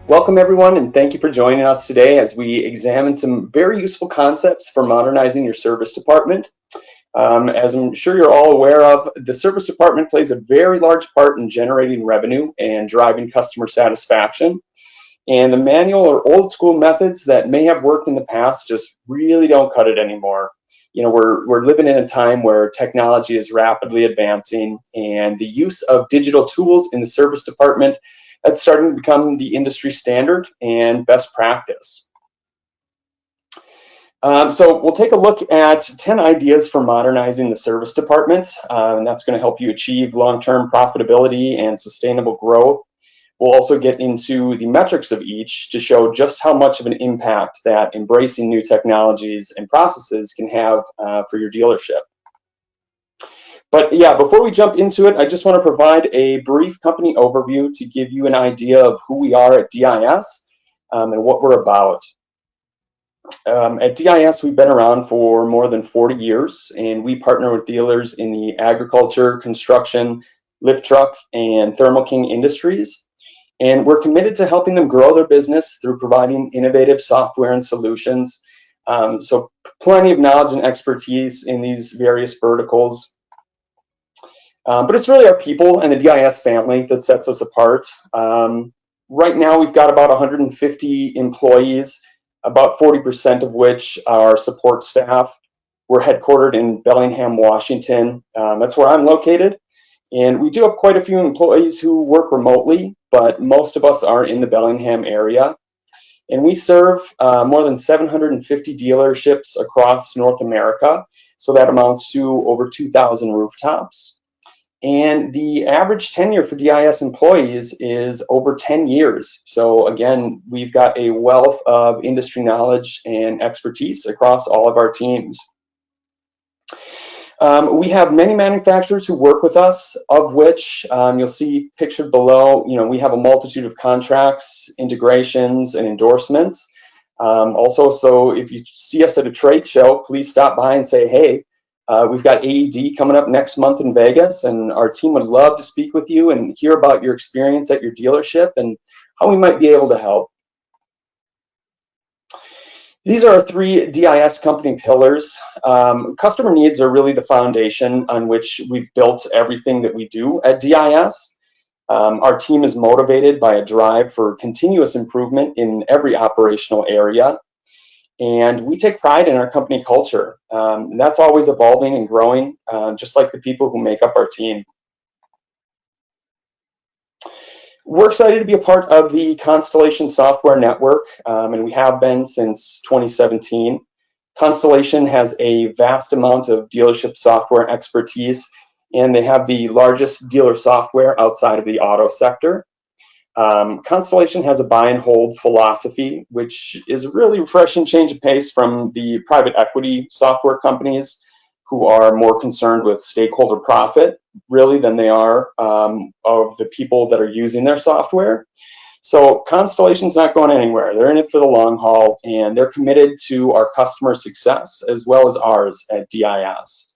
Welcome everyone, and thank you for joining us today as we examine some very useful concepts for modernizing your service department. As I'm sure you're all aware of, the service department plays a very large part in generating revenue and driving customer satisfaction. And the manual or old school methods that may have worked in the past just really don't cut it anymore. We're living in a time where technology is rapidly advancing, and the use of digital tools in the service department that's starting to become the industry standard and best practice. So we'll take a look at 10 ideas for modernizing the service departments, and that's going to help you achieve long-term profitability and sustainable growth. We'll also get into the metrics of each to show just how much of an impact that embracing new technologies and processes can have for your dealership. But yeah, before we jump into it, I just want to provide a brief company overview to give you an idea of who we are at DIS and what we're about. At DIS, we've been around for more than 40 years, and we partner with dealers in the agriculture, construction, lift truck, and Thermo King industries. And we're committed to helping them grow their business through providing innovative software and solutions. So plenty of knowledge and expertise in these various verticals. But it's really our people and the DIS family that sets us apart. Right now, we've got about 150 employees, about 40% of which are support staff. We're headquartered in Bellingham, Washington. That's where I'm located. And we do have quite a few employees who work remotely, but most of us are in the Bellingham area. And we serve more than 750 dealerships across North America. So that amounts to over 2,000 rooftops. And the average tenure for DIS employees is over 10 years. So again, we've got a wealth of industry knowledge and expertise across all of our teams. We have many manufacturers who work with us, of which you'll see pictured below. We have a multitude of contracts, integrations, and endorsements. Also, so if you see us at a trade show, please stop by and say, hey, we've got AED coming up next month in Vegas, and our team would love to speak with you and hear about your experience at your dealership and how we might be able to help. These are our 3 DIS company pillars. Customer needs are really the foundation on which we've built everything that we do at DIS. Our team is motivated by a drive for continuous improvement in every operational area. And we take pride in our company culture. And that's always evolving and growing, just like the people who make up our team. We're excited to be a part of the Constellation Software Network, and we have been since 2017. Constellation has a vast amount of dealership software expertise, and they have the largest dealer software outside of the auto sector. Constellation has a buy and hold philosophy, which is a really refreshing change of pace from the private equity software companies who are more concerned with stakeholder profit, really, than they are of the people that are using their software. So Constellation's not going anywhere. They're in it for the long haul, and they're committed to our customer success as well as ours at DIS.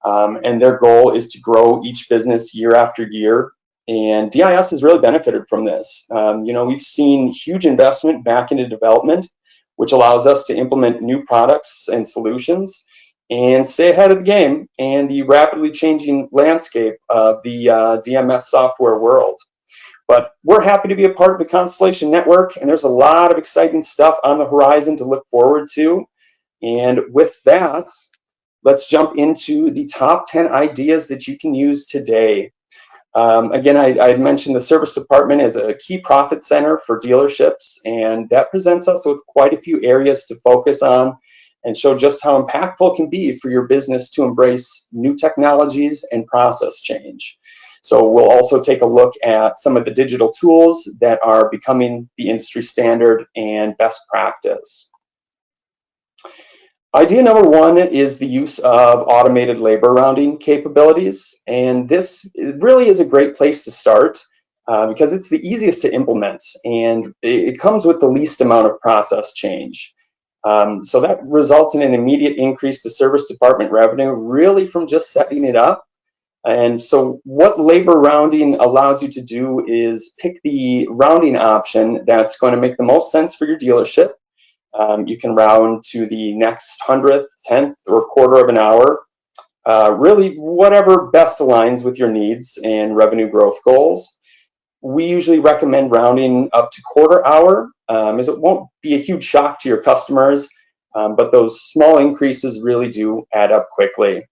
And their goal is to grow each business year after year. And DIS has really benefited from this. We've seen huge investment back into development, which allows us to implement new products and solutions and stay ahead of the game and the rapidly changing landscape of the DMS software world. But we're happy to be a part of the Constellation Network, and there's a lot of exciting stuff on the horizon to look forward to. And with that, let's jump into the top 10 ideas that you can use today. Again, I had mentioned the service department is a key profit center for dealerships, and that presents us with quite a few areas to focus on and show just how impactful it can be for your business to embrace new technologies and process change. So we'll also take a look at some of the digital tools that are becoming the industry standard and best practice. Idea number 1 is the use of automated labor rounding capabilities. And this really is a great place to start because it's the easiest to implement and it comes with the least amount of process change. So that results in an immediate increase to service department revenue really from just setting it up. And so what labor rounding allows you to do is pick the rounding option that's going to make the most sense for your dealership. You can round to the next hundredth, tenth, or quarter of an hour. Really, whatever best aligns with your needs and revenue growth goals. We usually recommend rounding up to quarter hour, as it won't be a huge shock to your customers, but those small increases really do add up quickly.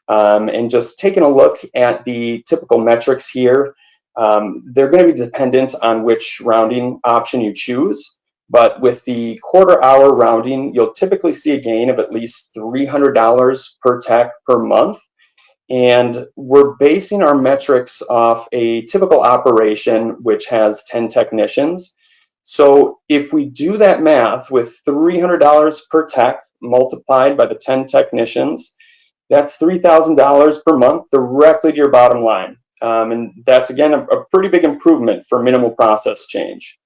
And just taking a look at the typical metrics here, they're going to be dependent on which rounding option you choose. But with the quarter hour rounding, you'll typically see a gain of at least $300 per tech per month. And we're basing our metrics off a typical operation which has 10 technicians. So if we do that math with $300 per tech multiplied by the 10 technicians, that's $3,000 per month directly to your bottom line. And that's, again, a pretty big improvement for minimal process change.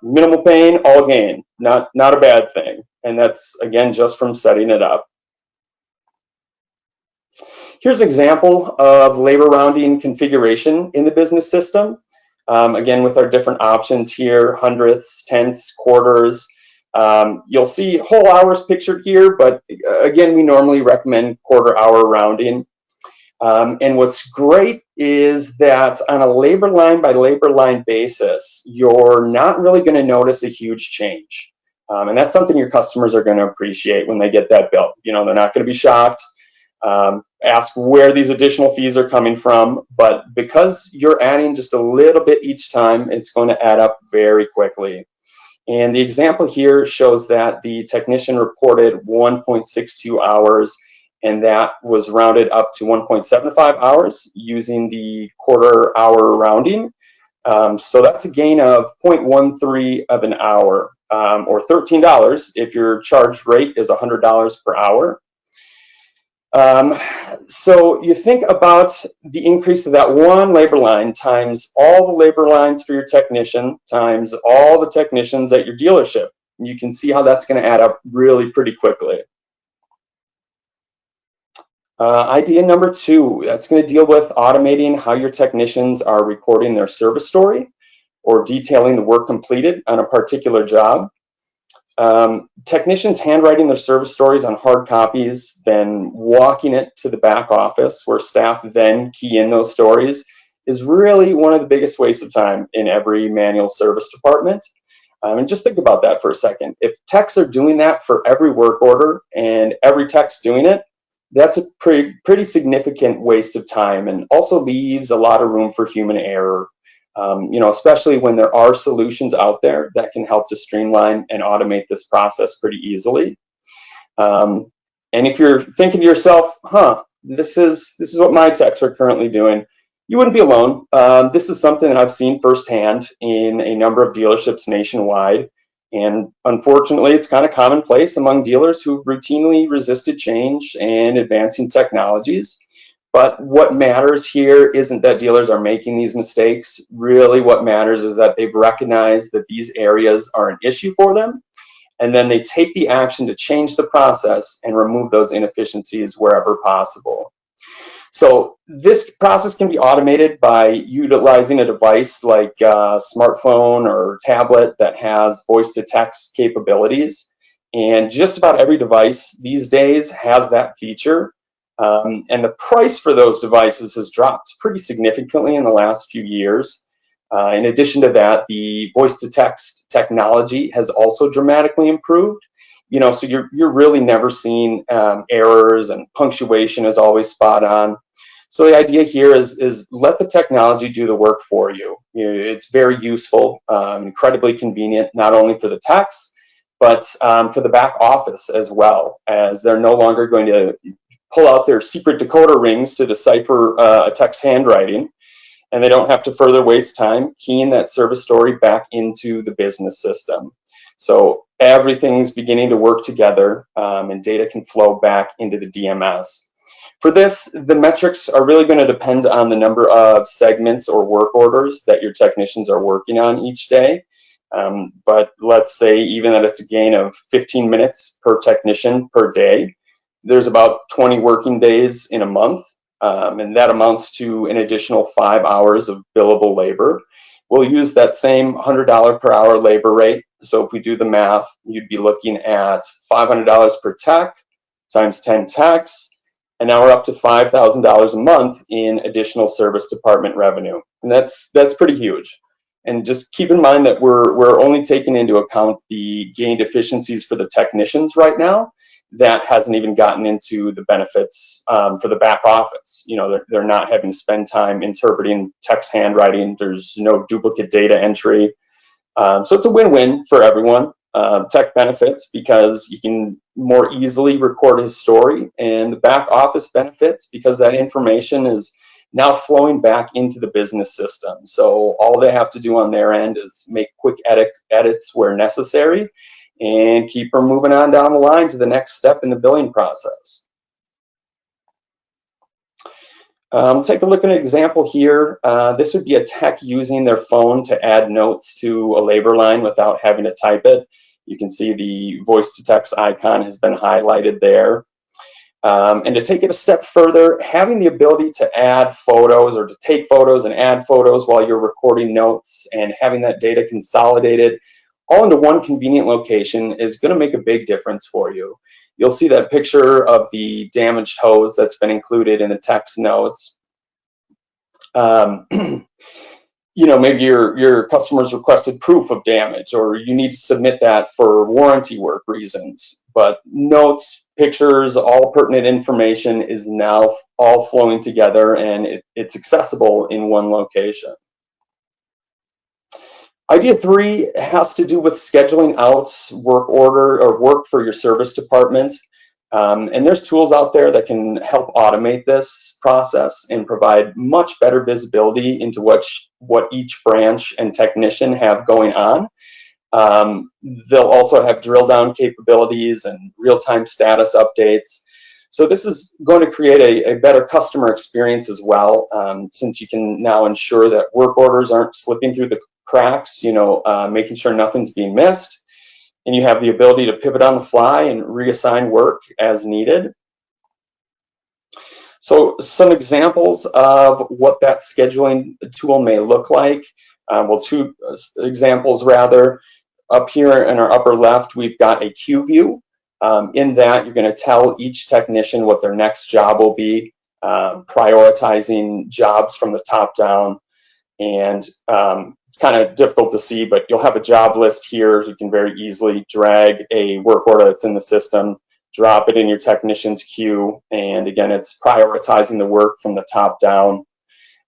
Minimal pain, all gain, not a bad thing. And that's, again, just from setting it up. Here's an example of labor rounding configuration in the business system. Again, with our different options here, hundredths, tenths, quarters. You'll see whole hours pictured here, but again, we normally recommend quarter hour rounding. And what's great is that on a labor line by labor line basis, you're not really going to notice a huge change. And that's something your customers are going to appreciate when they get that bill. You know, they're not going to be shocked. Ask where these additional fees are coming from, but because you're adding just a little bit each time, it's going to add up very quickly. And the example here shows that the technician reported 1.62 hours, and that was rounded up to 1.75 hours using the quarter hour rounding. So that's a gain of 0.13 of an hour, or $13 if your charge rate is $100 per hour. So you think about the increase of that one labor line times all the labor lines for your technician times all the technicians at your dealership. You can see how that's going to add up really pretty quickly. Idea number 2, that's going to deal with automating how your technicians are recording their service story or detailing the work completed on a particular job. Technicians handwriting their service stories on hard copies, then walking it to the back office where staff then key in those stories is really one of the biggest wastes of time in every manual service department. And just think about that for a second. If techs are doing that for every work order and every tech's doing it, that's a pretty significant waste of time and also leaves a lot of room for human error. You know, especially when there are solutions out there that can help to streamline and automate this process pretty easily. And if you're thinking to yourself, this is what my techs are currently doing, you wouldn't be alone. This is something that I've seen firsthand in a number of dealerships nationwide. And unfortunately, it's kind of commonplace among dealers who've routinely resisted change and advancing technologies. But what matters here isn't that dealers are making these mistakes. Really, what matters is that they've recognized that these areas are an issue for them, and then they take the action to change the process and remove those inefficiencies wherever possible. So this process can be automated by utilizing a device like a smartphone or tablet that has voice-to-text capabilities. And just about every device these days has that feature. And the price for those devices has dropped pretty significantly in the last few years. In addition to that, the voice-to-text technology has also dramatically improved. You know, so you're really never seeing errors, and punctuation is always spot on. So the idea here is let the technology do the work for you. It's very useful, incredibly convenient, not only for the techs, but for the back office as well, as they're no longer going to pull out their secret decoder rings to decipher a tech's handwriting, and they don't have to further waste time keying that service story back into the business system. So everything's beginning to work together, and data can flow back into the DMS. For this, the metrics are really going to depend on the number of segments or work orders that your technicians are working on each day. But let's say even that it's a gain of 15 minutes per technician per day. There's about 20 working days in a month. and that amounts to an additional 5 hours of billable labor. We'll use that same $100 per hour labor rate. So if we do the math, you'd be looking at $500 per tech times 10 techs, and now we're up to $5,000 a month in additional service department revenue. And that's pretty huge. And just keep in mind that we're only taking into account the gained efficiencies for the technicians right now. That hasn't even gotten into the benefits for the back office. You know, they're not having to spend time interpreting text handwriting. There's no duplicate data entry. So it's a win-win for everyone. Tech benefits because you can more easily record his story, and the back office benefits because that information is now flowing back into the business system. So all they have to do on their end is make quick edits where necessary and keep her moving on down the line to the next step in the billing process. Take a look at an example here. This would be a tech using their phone to add notes to a labor line without having to type it. You can see the voice to text icon has been highlighted there. And to take it a step further, having the ability to add photos or to take photos and add photos while you're recording notes and having that data consolidated all into one convenient location is going to make a big difference for you. You'll see that picture of the damaged hose that's been included in the text notes. You know, maybe your customers requested proof of damage, or you need to submit that for warranty work reasons. But notes, pictures, all pertinent information is now all flowing together, and it's accessible in one location. Idea 3 has to do with scheduling out work order or work for your service department. And there's tools out there that can help automate this process and provide much better visibility into what each branch and technician have going on. They'll also have drill down capabilities and real-time status updates. So this is going to create a better customer experience as well, since you can now ensure that work orders aren't slipping through the cracks, you know, making sure nothing's being missed. And you have the ability to pivot on the fly and reassign work as needed. So some examples of what that scheduling tool may look like. Well, 2 examples rather. Up here in our upper left, we've got a queue view. In that, you're going to tell each technician what their next job will be, prioritizing jobs from the top down. And it's kind of difficult to see, but you'll have a job list here. You can very easily drag a work order that's in the system, drop it in your technician's queue, and again, it's prioritizing the work from the top down.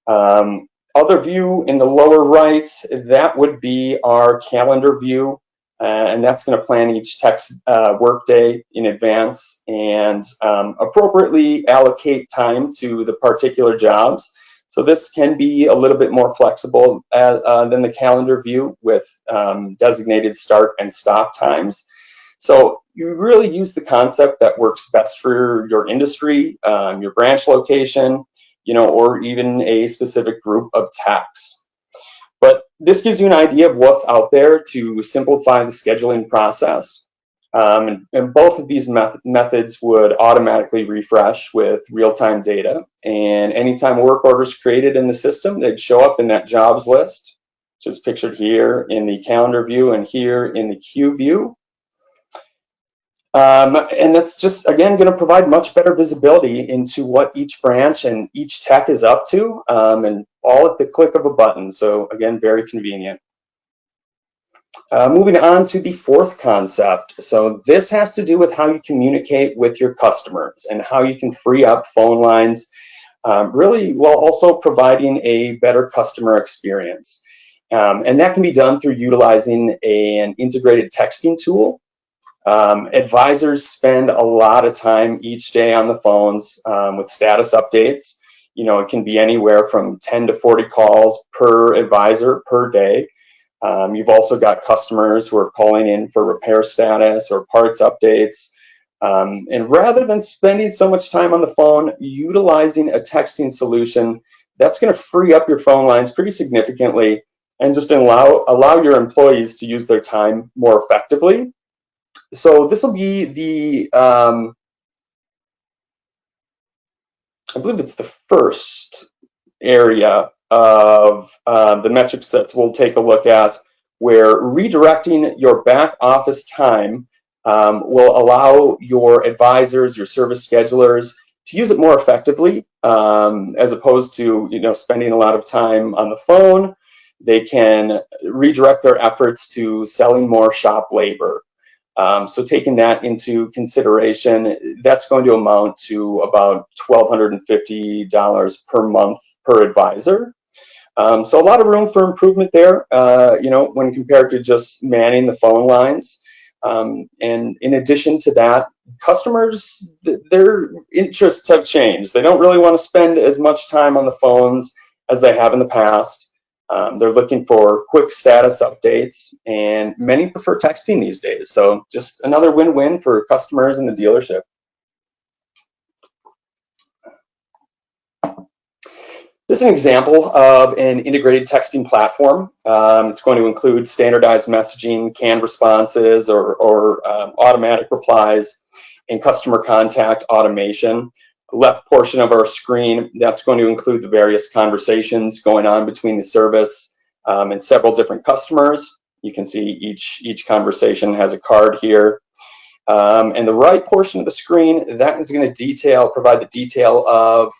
Other view in the lower right, that would be our calendar view, and that's going to plan each tech's workday in advance and appropriately allocate time to the particular jobs. So this can be a little bit more flexible than the calendar view with designated start and stop times. So you really use the concept that works best for your industry, your branch location, you know, or even a specific group of techs. But this gives you an idea of what's out there to simplify the scheduling process. And both of these methods would automatically refresh with real-time data. And anytime a work order is created in the system, they'd show up in that jobs list, which is pictured here in the calendar view and here in the queue view. And that's just, again, going to provide much better visibility into what each branch and each tech is up to, and all at the click of a button. So again, very convenient. Moving on to the 4th concept. So this has to do with how you communicate with your customers and how you can free up phone lines, really while also providing a better customer experience. And that can be done through utilizing an integrated texting tool. Advisors spend a lot of time each day on the phones with status updates. You know, it can be anywhere from 10 to 40 calls per advisor per day. You've also got customers who are calling in for repair status or parts updates. And rather than spending so much time on the phone, utilizing a texting solution, that's going to free up your phone lines pretty significantly and just allow your employees to use their time more effectively. So this will be the I believe it's the first area of the metric sets we'll take a look at, where redirecting your back office time will allow your advisors, your service schedulers, to use it more effectively, as opposed to spending a lot of time on the phone. They can redirect their efforts to selling more shop labor. So taking that into consideration, that's going to amount to about $1,250 per month per advisor. So a lot of room for improvement there, when compared to just manning the phone lines. And in addition to that, customers, their interests have changed. They don't really want to spend as much time on the phones as they have in the past. They're looking for quick status updates, and many prefer texting these days. So just another win-win for customers and the dealership. This is an example of an integrated texting platform. It's going to include standardized messaging, canned responses, or automatic replies, and customer contact automation. The left portion of our screen, that's going to include the various conversations going on between the service and several different customers. You can see each conversation has a card here. And the right portion of the screen, that is going to provide the detail of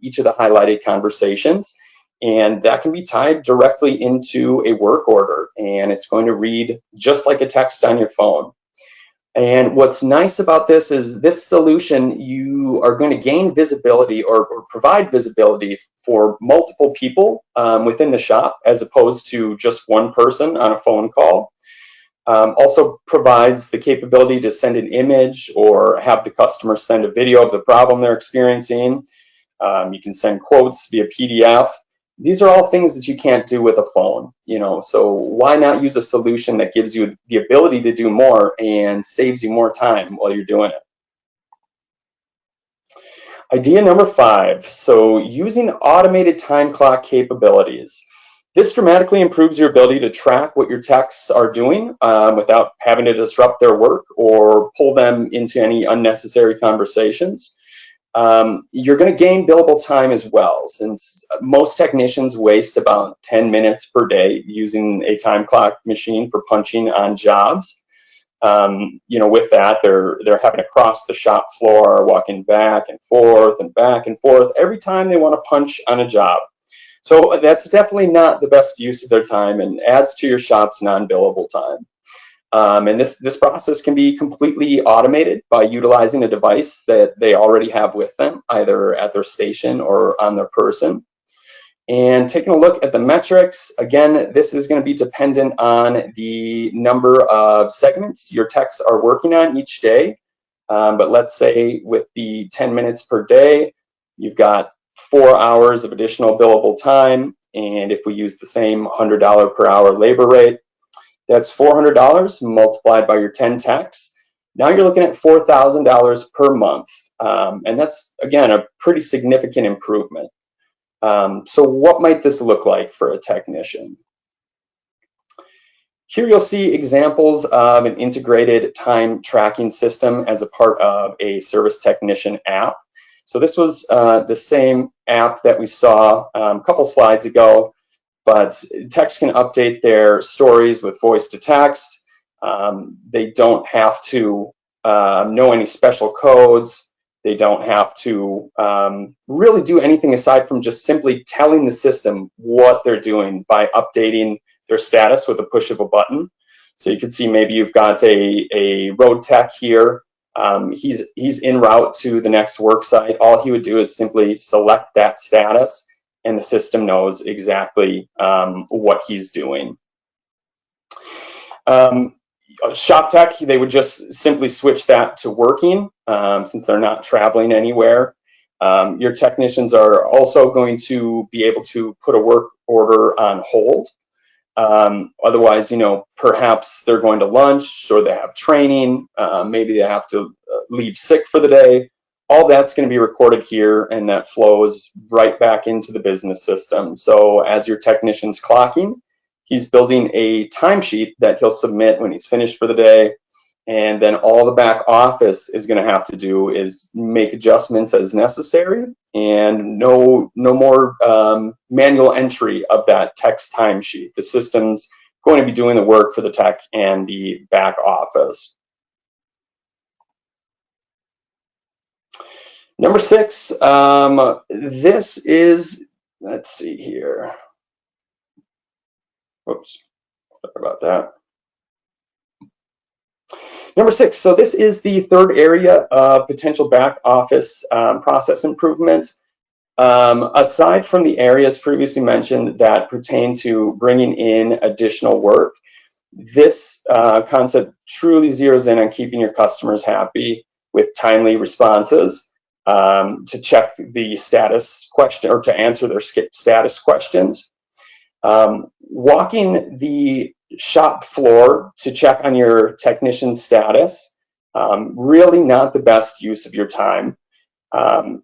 each of the highlighted conversations. And that can be tied directly into a work order. And it's going to read just like a text on your phone. And what's nice about this is this solution, you are going to gain visibility or provide visibility for multiple people within the shop, as opposed to just one person on a phone call. Also provides the capability to send an image or have the customer send a video of the problem they're experiencing. You can send quotes via PDF. These are all things that you can't do with a phone, so why not use a solution that gives you the ability to do more and saves you more time while you're doing it? Idea number 5, so using automated time clock capabilities. This dramatically improves your ability to track what your techs are doing without having to disrupt their work or pull them into any unnecessary conversations. You're going to gain billable time as well, since most technicians waste about 10 minutes per day using a time clock machine for punching on jobs. With that, they're having to cross the shop floor, walking back and forth every time they want to punch on a job. So that's definitely not the best use of their time and adds to your shop's non-billable time. And this process can be completely automated by utilizing a device that they already have with them, either at their station or on their person. And taking a look at the metrics, again, this is going to be dependent on the number of segments your techs are working on each day. But let's say with the 10 minutes per day, you've got 4 hours of additional billable time. And if we use the same $100 per hour labor rate, that's $400 multiplied by your 10 techs. Now you're looking at $4,000 per month. And that's, again, a pretty significant improvement. So what might this look like for a technician? Here you'll see examples of an integrated time tracking system as a part of a service technician app. So this was the same app that we saw a couple slides ago, but techs can update their stories with voice to text. They don't have to know any special codes. They don't have to really do anything aside from just simply telling the system what they're doing by updating their status with a push of a button. So you can see maybe you've got a road tech here. He's en route to the next work site. All he would do is simply select that status, and the system knows exactly what he's doing. Shop tech, they would just simply switch that to working since they're not traveling anywhere. Your technicians are also going to be able to put a work order on hold. Otherwise, perhaps they're going to lunch or they have training. Maybe they have to leave sick for the day. All that's going to be recorded here, and that flows right back into the business system. So as your technician's clocking, he's building a timesheet that he'll submit when he's finished for the day. And then all the back office is going to have to do is make adjustments as necessary, and no more manual entry of that tech's timesheet. The system's going to be doing the work for the tech and the back office. Number 6, this is, let's see here. Oops, sorry about that. Number 6, so this is the third area of potential back office process improvement. Aside from the areas previously mentioned that pertain to bringing in additional work, this concept truly zeroes in on keeping your customers happy with timely responses, to check the status question or to answer their status questions. Walking the shop floor to check on your technician status, really not the best use of your time,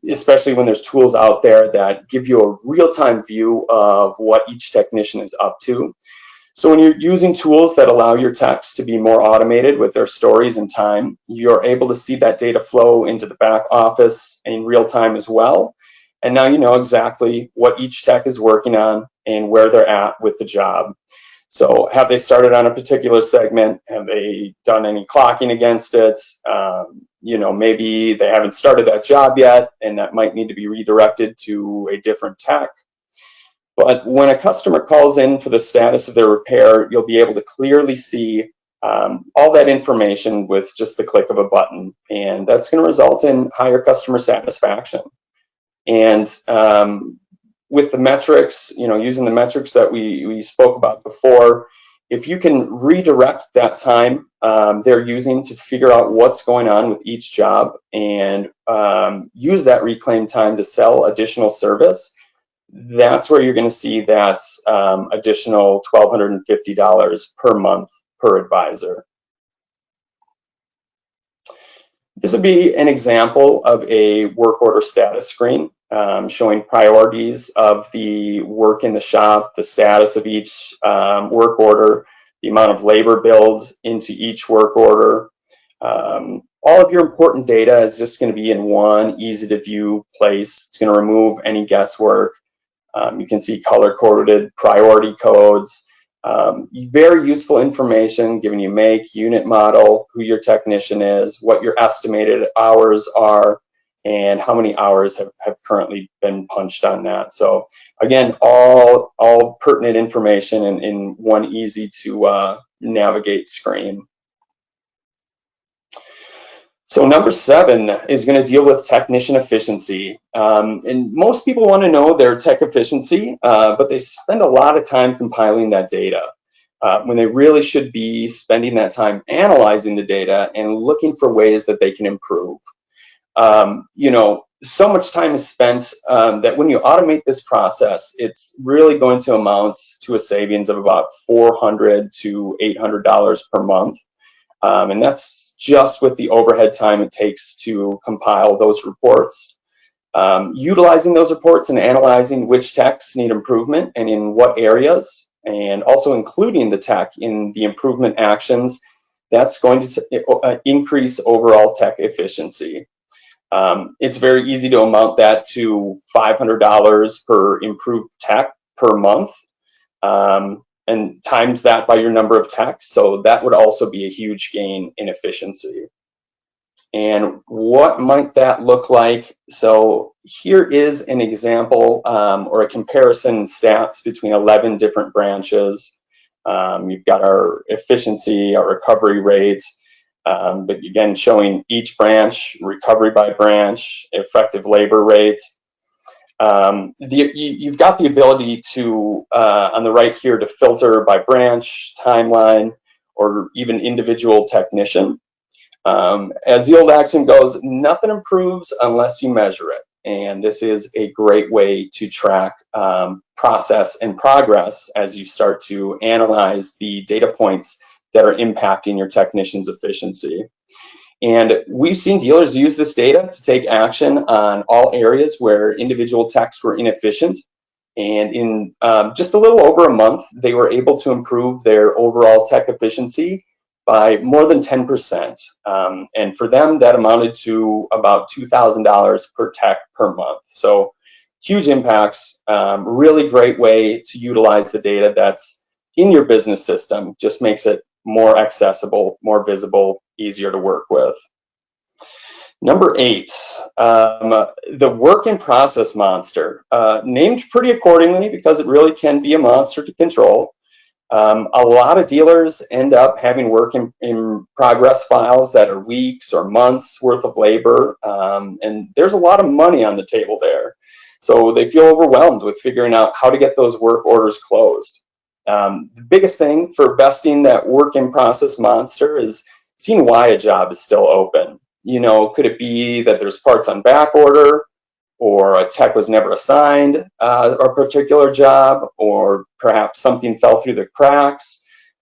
especially when there's tools out there that give you a real-time view of what each technician is up to. So when you're using tools that allow your techs to be more automated with their stories and time, you're able to see that data flow into the back office in real time as well. And now you know exactly what each tech is working on and where they're at with the job. So have they started on a particular segment? Have they done any clocking against it? You know, maybe they haven't started that job yet, and that might need to be redirected to a different tech. But when a customer calls in for the status of their repair, you'll be able to clearly see all that information with just the click of a button. And that's going to result in higher customer satisfaction. And with the metrics, you know, using the metrics that we spoke about before, if you can redirect that time they're using to figure out what's going on with each job and use that reclaimed time to sell additional service, that's where you're going to see that additional $1,250 per month per advisor. This would be an example of a work order status screen showing priorities of the work in the shop, the status of each work order, the amount of labor billed into each work order. All of your important data is just going to be in one easy to view place. It's going to remove any guesswork. You can see color-coded priority codes. Very useful information giving you make, unit model, who your technician is, what your estimated hours are, and how many hours have currently been punched on that. So again, all pertinent information in one easy to navigate screen. So number 7 is going to deal with technician efficiency. And most people want to know their tech efficiency, but they spend a lot of time compiling that data when they really should be spending that time analyzing the data and looking for ways that they can improve. You know, so much time is spent that when you automate this process, it's really going to amount to a savings of about $400 to $800 per month. And that's just with the overhead time it takes to compile those reports. Utilizing those reports and analyzing which techs need improvement and in what areas, and also including the tech in the improvement actions, that's going to increase overall tech efficiency. It's very easy to amount that to $500 per improved tech per month. And times that by your number of techs, so that would also be a huge gain in efficiency. And what might that look like? So here is an example or a comparison stats between 11 different branches. You've got our efficiency, our recovery rate, but again showing each branch, recovery by branch, effective labor rate. You've got the ability to, on the right here, to filter by branch, timeline, or even individual technician. As the old axiom goes, nothing improves unless you measure it. And this is a great way to track process and progress as you start to analyze the data points that are impacting your technician's efficiency. And we've seen dealers use this data to take action on all areas where individual techs were inefficient. And in just a little over a month, they were able to improve their overall tech efficiency by more than 10%. And for them, that amounted to about $2,000 per tech per month. So huge impacts, really great way to utilize the data that's in your business system. Just makes it more accessible, more visible, easier to work with. Number 8, the work in process monster, named pretty accordingly because it really can be a monster to control. A lot of dealers end up having work in progress files that are weeks or months worth of labor, and there's a lot of money on the table there. So they feel overwhelmed with figuring out how to get those work orders closed. The biggest thing for besting that work in process monster is seeing why a job is still open. You know, could it be that there's parts on back order, or a tech was never assigned a particular job, or perhaps something fell through the cracks?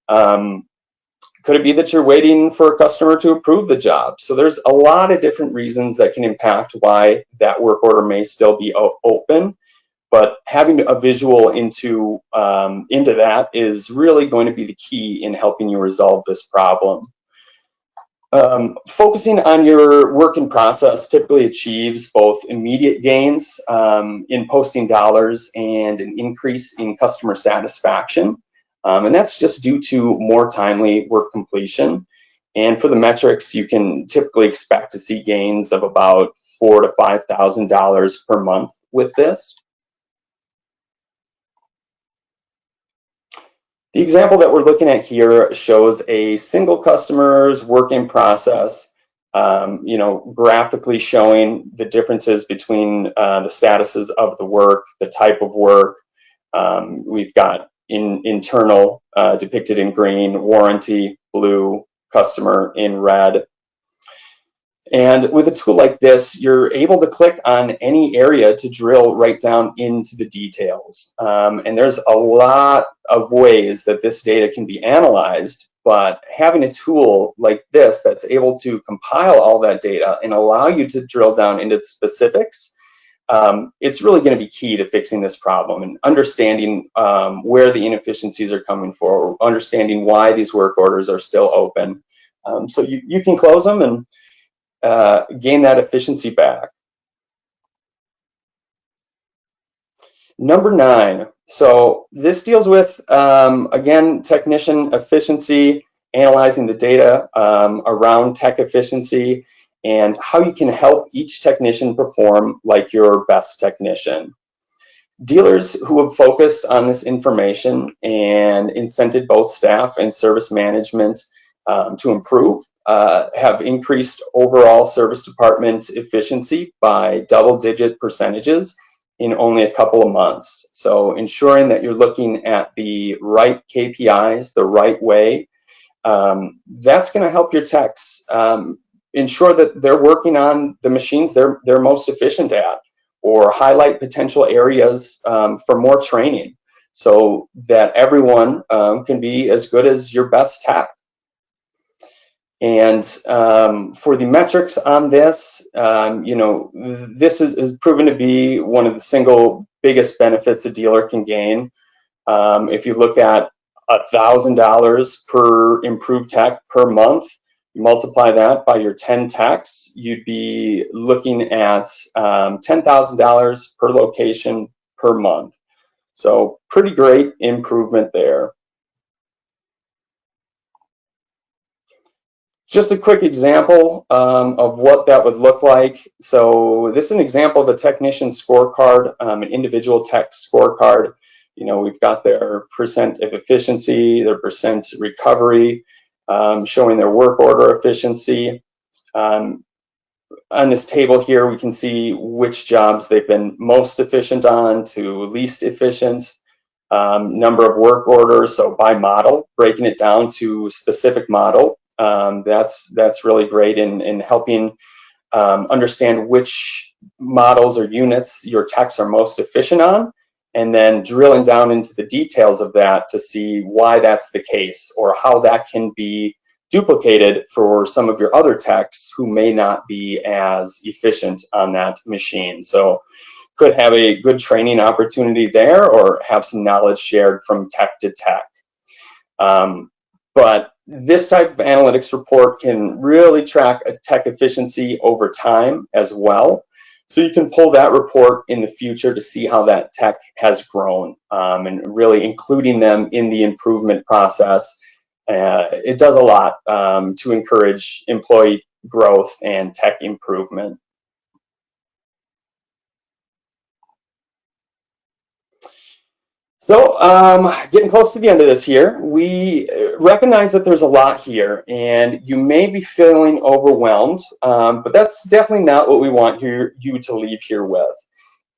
Could it be that you're waiting for a customer to approve the job? So there's a lot of different reasons that can impact why that work order may still be open, but having a visual into that is really going to be the key in helping you resolve this problem. Focusing on your work in process typically achieves both immediate gains in posting dollars and an increase in customer satisfaction. And that's just due to more timely work completion. And for the metrics, you can typically expect to see gains of about $4,000 to $5,000 per month with this. The example that we're looking at here shows a single customer's work in process, graphically showing the differences between the statuses of the work, the type of work. We've got internal depicted in green, warranty, blue, customer in red. And with a tool like this, you're able to click on any area to drill right down into the details. And there's a lot of ways that this data can be analyzed, but having a tool like this that's able to compile all that data and allow you to drill down into the specifics, it's really going to be key to fixing this problem and understanding where the inefficiencies are coming from, understanding why these work orders are still open. So you can close them and gain that efficiency back. Number 9, so this deals with, again, technician efficiency, analyzing the data around tech efficiency, and how you can help each technician perform like your best technician. Dealers who have focused on this information and incented both staff and service management to improve have increased overall service department efficiency by double-digit percentages in only a couple of months. So ensuring that you're looking at the right KPIs the right way, that's going to help your techs ensure that they're working on the machines they're most efficient at, or highlight potential areas for more training so that everyone can be as good as your best tech. And for the metrics on this, this is proven to be one of the single biggest benefits a dealer can gain. If you look at $1,000 per improved tech per month, you multiply that by your 10 techs, you'd be looking at $10,000 per location per month. So pretty great improvement there. Just a quick example of what that would look like. So this is an example of a technician scorecard, an individual tech scorecard. We've got their percent of efficiency, their percent recovery, showing their work order efficiency. On this table here, we can see which jobs they've been most efficient on to least efficient, number of work orders, so by model, breaking it down to specific model. That's really great in helping understand which models or units your techs are most efficient on, and then drilling down into the details of that to see why that's the case, or how that can be duplicated for some of your other techs who may not be as efficient on that machine. So could have a good training opportunity there, or have some knowledge shared from tech to tech. But this type of analytics report can really track a tech efficiency over time as well. So you can pull that report in the future to see how that tech has grown, and really including them in the improvement process. It does a lot to encourage employee growth and tech improvement. So getting close to the end of this here, we recognize that there's a lot here and you may be feeling overwhelmed, but that's definitely not what we want you to leave here with.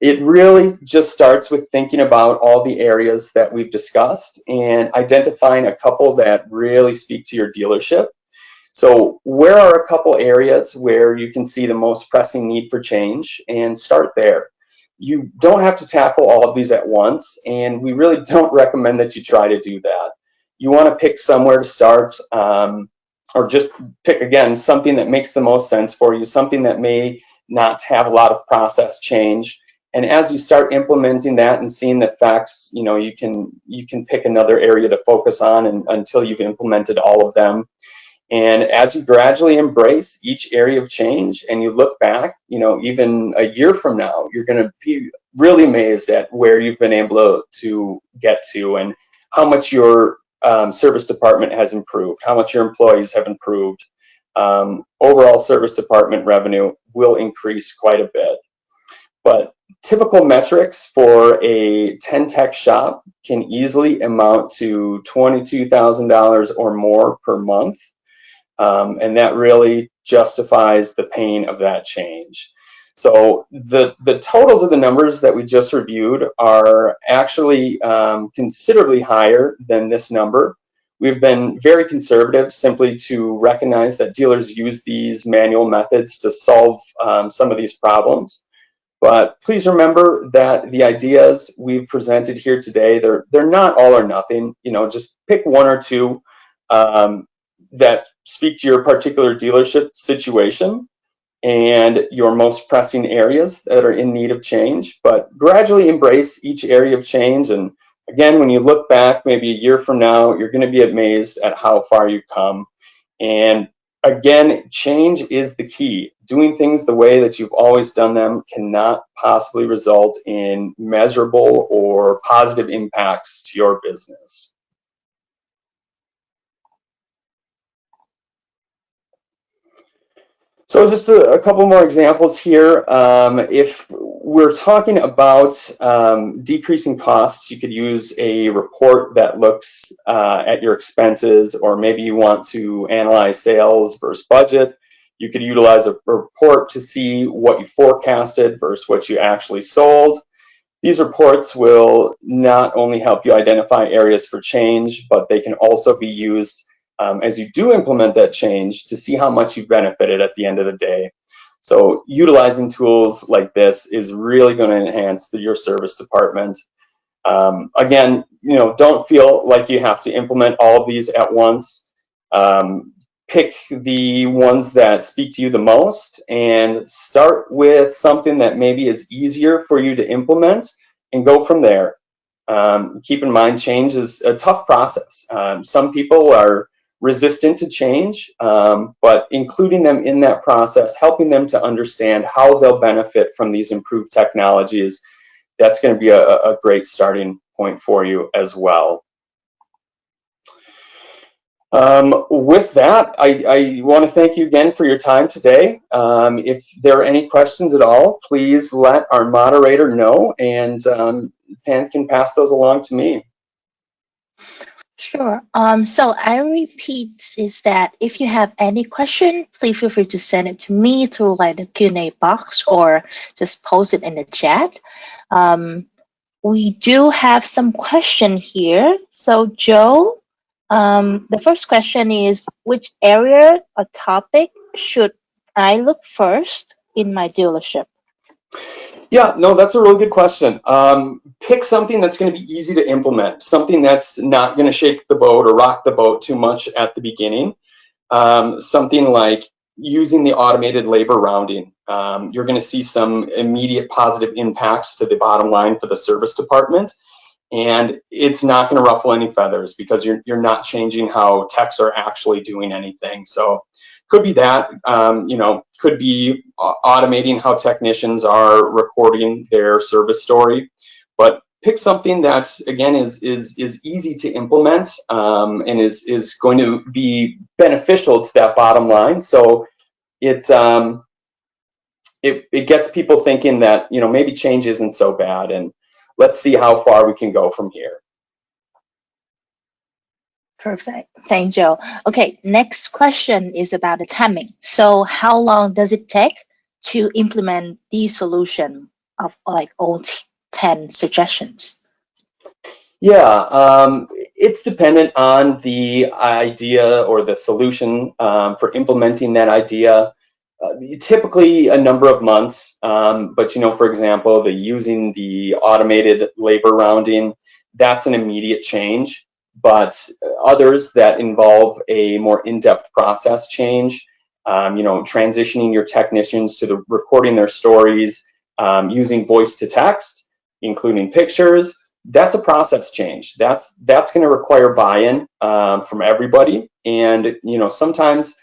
It really just starts with thinking about all the areas that we've discussed and identifying a couple that really speak to your dealership. So where are a couple areas where you can see the most pressing need for change, and start there. You don't have to tackle all of these at once, and we really don't recommend that you try to do that. You want to pick somewhere to start, or just pick, again, something that makes the most sense for you, something that may not have a lot of process change. And as you start implementing that and seeing the effects, you can pick another area to focus on until you've implemented all of them. And as you gradually embrace each area of change and you look back, even a year from now, you're going to be really amazed at where you've been able to get to and how much your service department has improved, how much your employees have improved. Overall service department revenue will increase quite a bit. But typical metrics for a 10 tech shop can easily amount to $22,000 or more per month. And that really justifies the pain of that change. So the totals of the numbers that we just reviewed are actually considerably higher than this number. We've been very conservative simply to recognize that dealers use these manual methods to solve some of these problems. But please remember that the ideas we've presented here today, they're not all or nothing. Just pick one or two that speak to your particular dealership situation and your most pressing areas that are in need of change, but gradually embrace each area of change. And again, when you look back maybe a year from now, you're going to be amazed at how far you've come. And again, change is the key. Doing things the way that you've always done them cannot possibly result in measurable or positive impacts to your business. So just a couple more examples here. If we're talking about decreasing costs, you could use a report that looks at your expenses, or maybe you want to analyze sales versus budget. You could utilize a report to see what you forecasted versus what you actually sold. These reports will not only help you identify areas for change, but they can also be used as you do implement that change to see how much you've benefited at the end of the day. So utilizing tools like this is really going to enhance your service department. Again, don't feel like you have to implement all of these at once. Pick the ones that speak to you the most and start with something that maybe is easier for you to implement and go from there. Keep in mind, change is a tough process. Some people are resistant to change, but including them in that process, helping them to understand how they'll benefit from these improved technologies, that's going to be a great starting point for you as well. With that, I want to thank you again for your time today. If there are any questions at all, please let our moderator know, and Pan can pass those along to me. Sure. So I repeat is that if you have any question, please feel free to send it to me through like the Q&A box or just post it in the chat. We do have some question here. So Joe, the first question is, which area or topic should I look first in my dealership? Yeah, no, that's a really good question. Pick something that's going to be easy to implement, something that's not going to shake the boat or rock the boat too much at the beginning. Something like using the automated labor rounding. You're going to see some immediate positive impacts to the bottom line for the service department. and it's not going to ruffle any feathers because you're not changing how techs are actually doing anything. So could be that, could be automating how technicians are recording their service story, but pick something that again is easy to implement, and is going to be beneficial to that bottom line. So it it gets people thinking that maybe change isn't so bad, and let's see how far we can go from here. Perfect. Thank you. Okay, next question is about the timing. So how long does it take to implement the solution of like all 10 suggestions? Yeah, it's dependent on the idea or the solution for implementing that idea. Typically a number of months, but for example, using the automated labor rounding, that's an immediate change. But others that involve a more in-depth process change, transitioning your technicians to the recording their stories, using voice to text, including pictures, that's a process change. That's going to require buy-in from everybody, and sometimes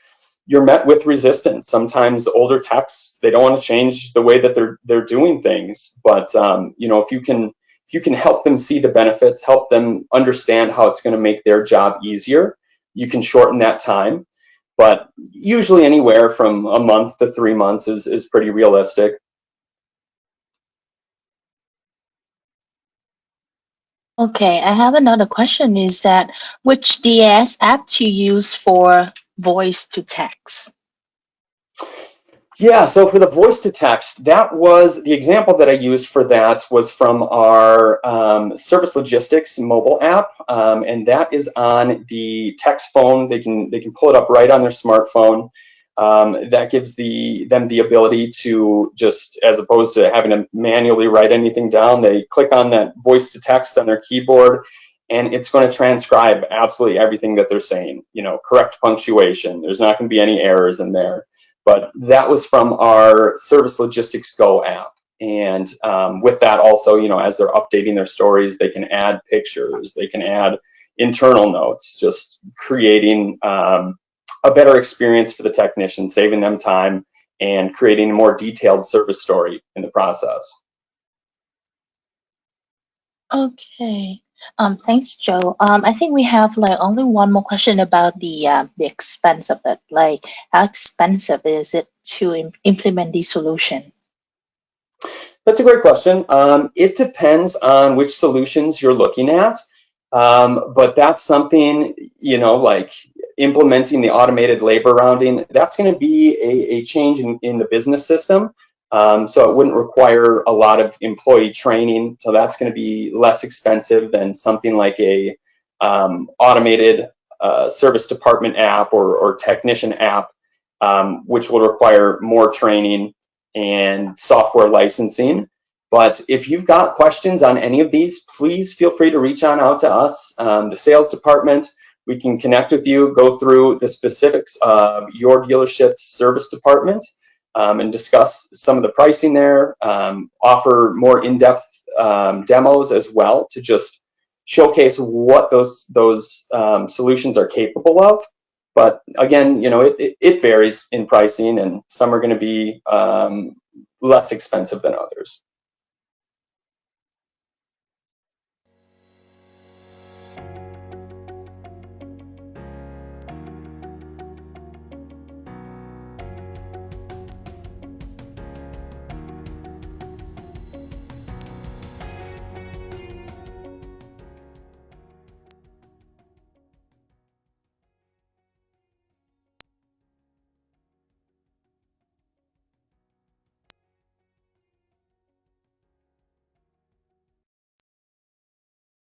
you're met with resistance. Sometimes older techs, they don't want to change the way that they're doing things. But if you can help them see the benefits, help them understand how it's going to make their job easier, you can shorten that time. But usually anywhere from a month to 3 months is pretty realistic. Okay, I have another question is that which DAS app to use for voice to text? Yeah, so for the voice to text, that was the example that I used for that was from our service logistics mobile app, and that is on the text phone. They can pull it up right on their smartphone. That gives them the ability to just, as opposed to having to manually write anything down, they click on that voice to text on their keyboard, and it's going to transcribe absolutely everything that they're saying. Correct punctuation. There's not going to be any errors in there. But that was from our Service Logistics Go app. And with that also, as they're updating their stories, they can add pictures, they can add internal notes, just creating a better experience for the technician, saving them time and creating a more detailed service story in the process. Okay. Thanks, Joe. I think we have like only one more question about the expense of it. Like, how expensive is it to implement the solution? That's a great question. It depends on which solutions you're looking at, but that's something, like implementing the automated labor rounding, that's going to be a change in the business system. So it wouldn't require a lot of employee training. So that's going to be less expensive than something like a automated service department app or technician app, which will require more training and software licensing. But if you've got questions on any of these, please feel free to reach on out to us, the sales department. We can connect with you, go through the specifics of your dealership's service department, and discuss some of the pricing there, offer more in-depth demos as well to just showcase what those solutions are capable of. But again, it varies in pricing, and some are going to be less expensive than others.